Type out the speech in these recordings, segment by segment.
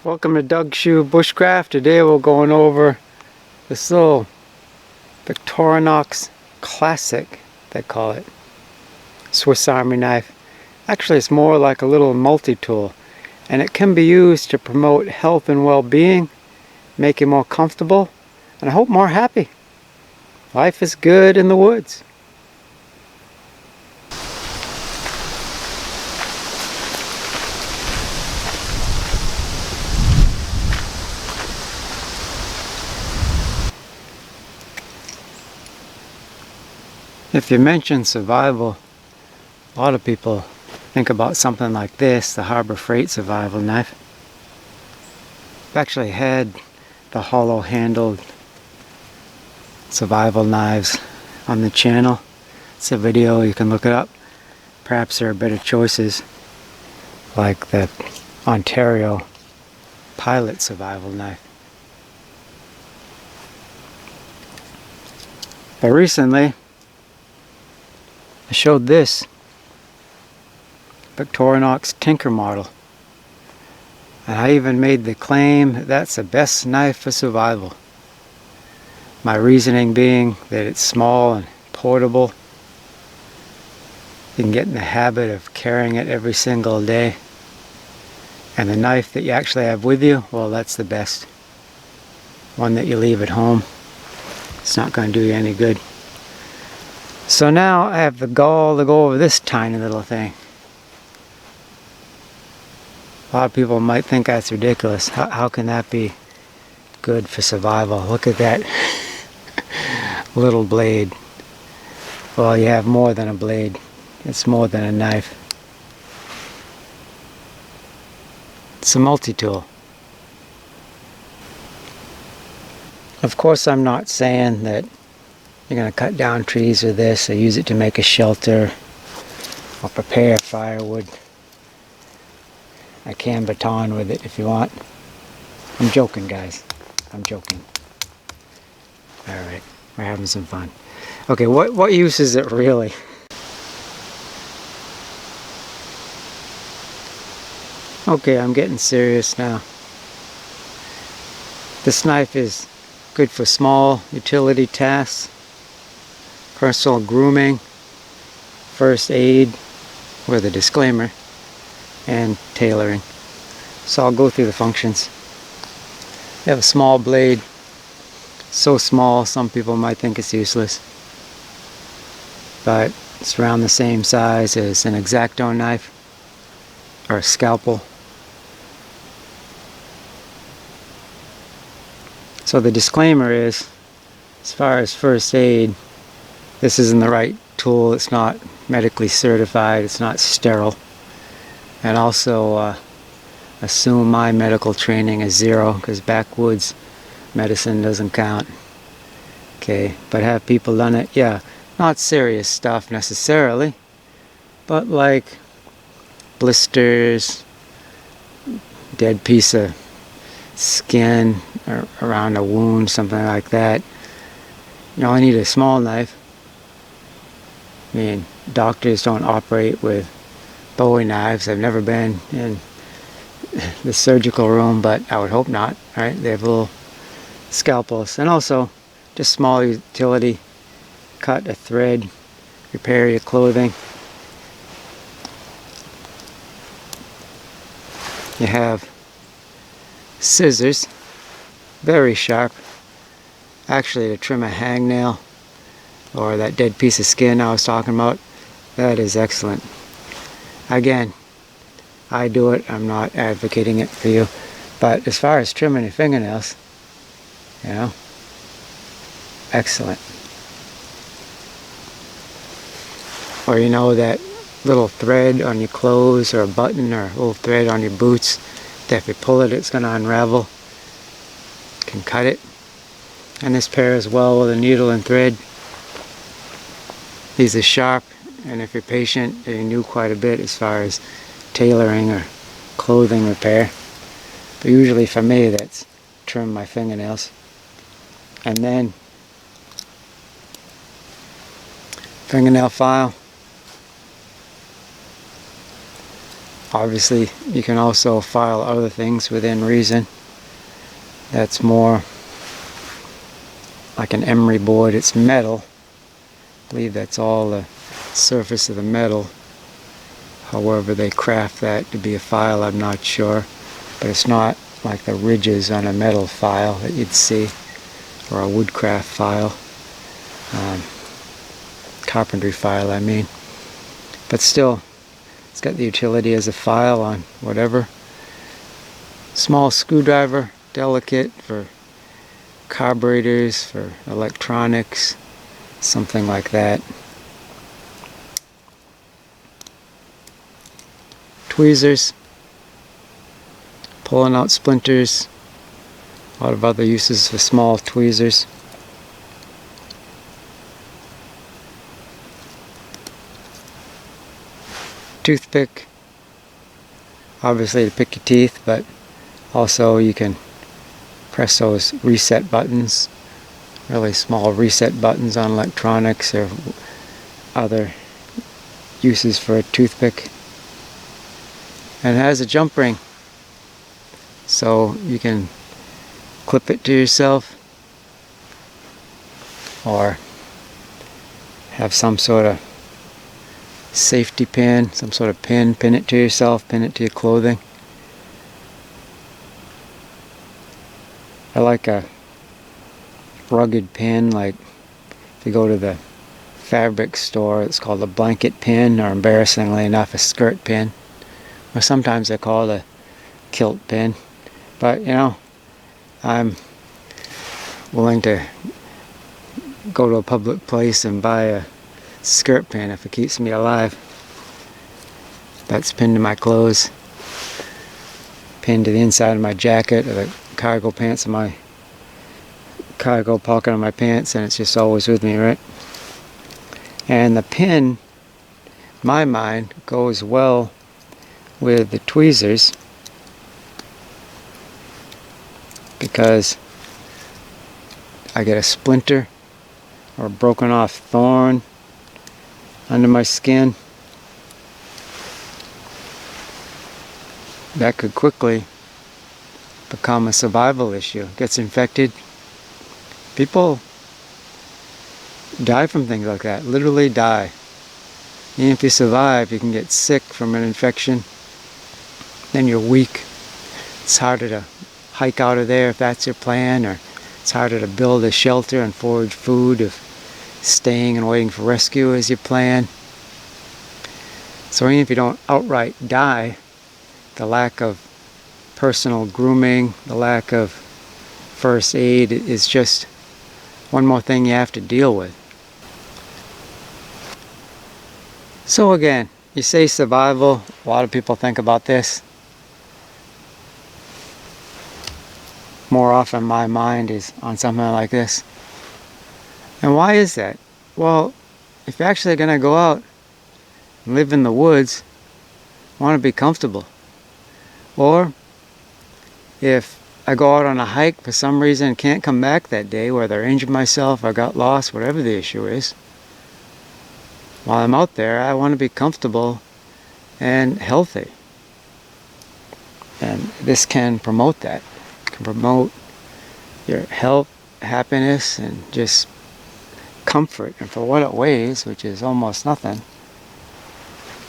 Welcome to Doug's Shoe Bushcraft. Today we're going over this little Victorinox Classic, they call it, Swiss Army knife. Actually, it's more like a little multi-tool, and it can be used to promote health and well-being, make you more comfortable, and I hope more happy. Life is good in the woods. If you mention survival, a lot of people think about something like this, the Harbor Freight survival knife. I've actually had the hollow-handled survival knives on the channel. It's a video, you can look it up. Perhaps there are better choices, like the Ontario Pilot survival knife. But recently, I showed this Victorinox Tinker model, and I even made the claim that that's the best knife for survival. My reasoning being that it's small and portable. You can get in the habit of carrying it every single day, and the knife that you actually have with you, well, that's the best. One that you leave at home, it's not going to do you any good. So now I have the gall to go over this tiny little thing. A lot of people might think that's ridiculous. How can that be good for survival? Look at that little blade. Well, you have more than a blade. It's more than a knife. It's a multi-tool. Of course, I'm not saying that you're going to cut down trees with this or use it to make a shelter or prepare firewood. I can baton with it if you want. I'm joking, guys. I'm joking. Alright, we're having some fun. Okay, what use is it really? Okay, I'm getting serious now. This knife is good for small utility tasks, personal grooming, first aid with a disclaimer, and tailoring. So I'll go through the functions. You have a small blade, so small some people might think it's useless, but it's around the same size as an X-Acto knife or a scalpel. So the disclaimer is, as far as first aid, this isn't the right tool. It's not medically certified. It's not sterile. And also assume my medical training is zero, because backwoods medicine doesn't count. Okay, but have people done it? Yeah, not serious stuff necessarily, but like blisters, dead piece of skin or around a wound, something like that. You only need a small knife. I mean, doctors don't operate with Bowie knives. I've never been in the surgical room, but I would hope not. Right? They have little scalpels, and also just small utility. Cut a thread, repair your clothing. You have scissors, very sharp, actually to trim a hangnail or that dead piece of skin I was talking about. That is excellent. Again, I do it, I'm not advocating it for you, but as far as trimming your fingernails, you know, excellent. Or you know, that little thread on your clothes, or a button, or a little thread on your boots, that if you pull it, it's going to unravel. You can cut it. And this pairs well with a needle and thread. These are sharp, and if you're patient, they do quite a bit as far as tailoring or clothing repair. But usually for me, that's trim my fingernails. And then fingernail file. Obviously, you can also file other things within reason. That's more like an emery board. It's metal. I believe that's all the surface of the metal. However they craft that to be a file, I'm not sure. But it's not like the ridges on a metal file that you'd see, or a woodcraft file. Carpentry file, I mean. But still, it's got the utility as a file on whatever. Small screwdriver, delicate for carburetors, for electronics, something like that. Tweezers, pulling out splinters, a lot of other uses for small tweezers. Toothpick, obviously to pick your teeth, but also you can press those reset buttons, really small reset buttons on electronics or other uses for a toothpick. And it has a jump ring, so you can clip it to yourself or have some sort of safety pin, some sort of pin it to yourself, pin it to your clothing. I like a rugged pin, like if you go to the fabric store, it's called a blanket pin, or embarrassingly enough, a skirt pin, or sometimes they call it a kilt pin. But you know, I'm willing to go to a public place and buy a skirt pin if it keeps me alive. That's pinned to my clothes, pinned to the inside of my jacket, or the cargo pants in my cargo pocket of my pants, and it's just always with me, right? And the pin, in my mind, goes well with the tweezers, because I get a splinter or a broken off thorn under my skin, that could quickly become a survival issue. It gets infected. People die from things like that, literally die. Even if you survive, you can get sick from an infection. Then you're weak. It's harder to hike out of there if that's your plan, or it's harder to build a shelter and forage food if staying and waiting for rescue is your plan. So even if you don't outright die, the lack of personal grooming, the lack of first aid is just one more thing you have to deal with. So again, you say survival, a lot of people think about this. More often my mind is on something like this. And why is that? Well, if you're actually going to go out and live in the woods, you want to be comfortable. Or if I go out on a hike for some reason and can't come back that day, whether I injured myself or got lost, whatever the issue is, while I'm out there, I want to be comfortable and healthy. And this can promote that. It can promote your health, happiness, and just comfort. And for what it weighs, which is almost nothing,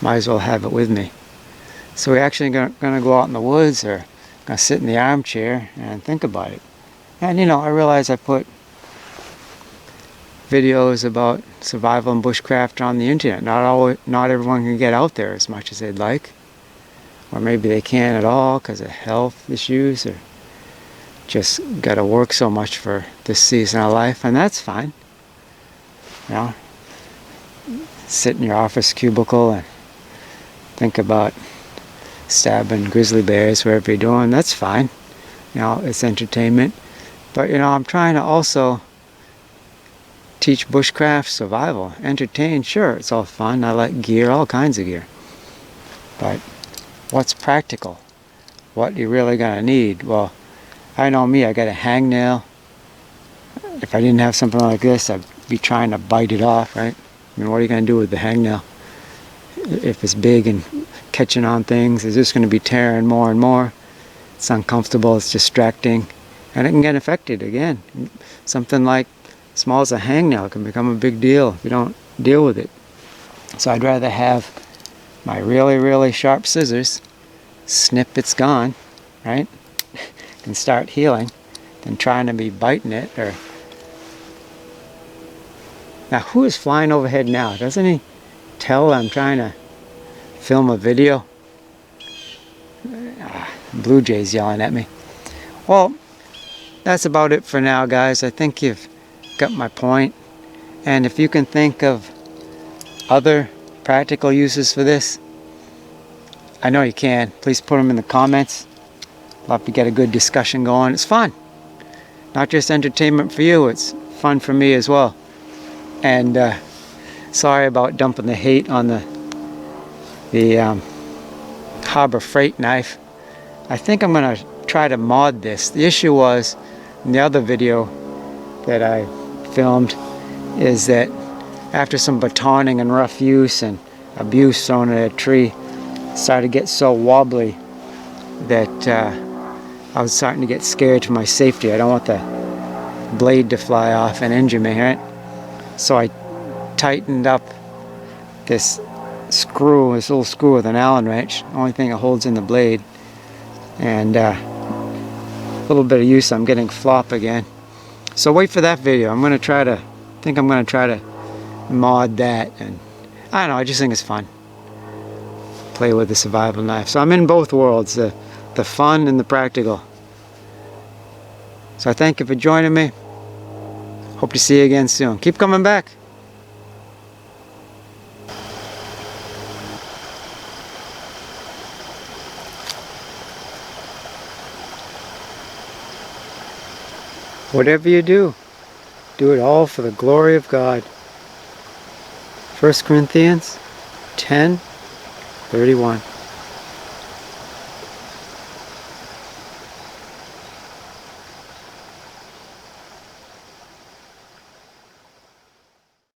might as well have it with me. So we're actually going to go out in the woods, or going to sit in the armchair and think about it. And you know, I realize I put videos about survival and bushcraft on the internet. Not everyone can get out there as much as they'd like, or maybe they can't at all because of health issues, or just got to work so much for this season of life, and that's fine. You know, sit in your office cubicle and think about stabbing grizzly bears wherever you're doing. That's fine. You know, it's entertainment. But you know, I'm trying to also teach bushcraft, survival, entertain. Sure, it's all fun. I like gear, all kinds of gear. But what's practical? What you really gonna need? Well, I know me, I got a hangnail. If I didn't have something like this, I'd be trying to bite it off, right? I mean, what are you gonna do with the hangnail if it's big and catching on things. It's just going to be tearing more and more. It's uncomfortable, it's distracting, and it can get infected again. Something like small as a hangnail can become a big deal if you don't deal with it. So I'd rather have my really, really sharp scissors, snip, it's gone, right? And start healing, than trying to be biting it. Or now, who is flying overhead now? Doesn't he tell I'm trying to film a video? Blue Jays yelling at me. Well, that's about it for now, guys. I think you've got my point. And if you can think of other practical uses for this, I know you can. Please put them in the comments. Love to get a good discussion going. It's fun. Not just entertainment for you, it's fun for me as well. And sorry about dumping the hate on the Harbor Freight knife. I think I'm going to try to mod this. The issue was, in the other video that I filmed, is that after some batoning and rough use and abuse thrown at a tree, it started to get so wobbly that I was starting to get scared for my safety. I don't want the blade to fly off and injure me, right? So I tightened up this screw, this little screw with an Allen wrench, only thing it holds in the blade. And a little bit of use, I'm getting flop again. So wait for that video. I'm gonna try to mod that, and I don't know, I just think it's fun. Play with the survival knife. So I'm in both worlds, the fun and the practical. So I thank you for joining me. Hope to see you again soon. Keep coming back. Whatever you do, do it all for the glory of God. 1 Corinthians 10:31.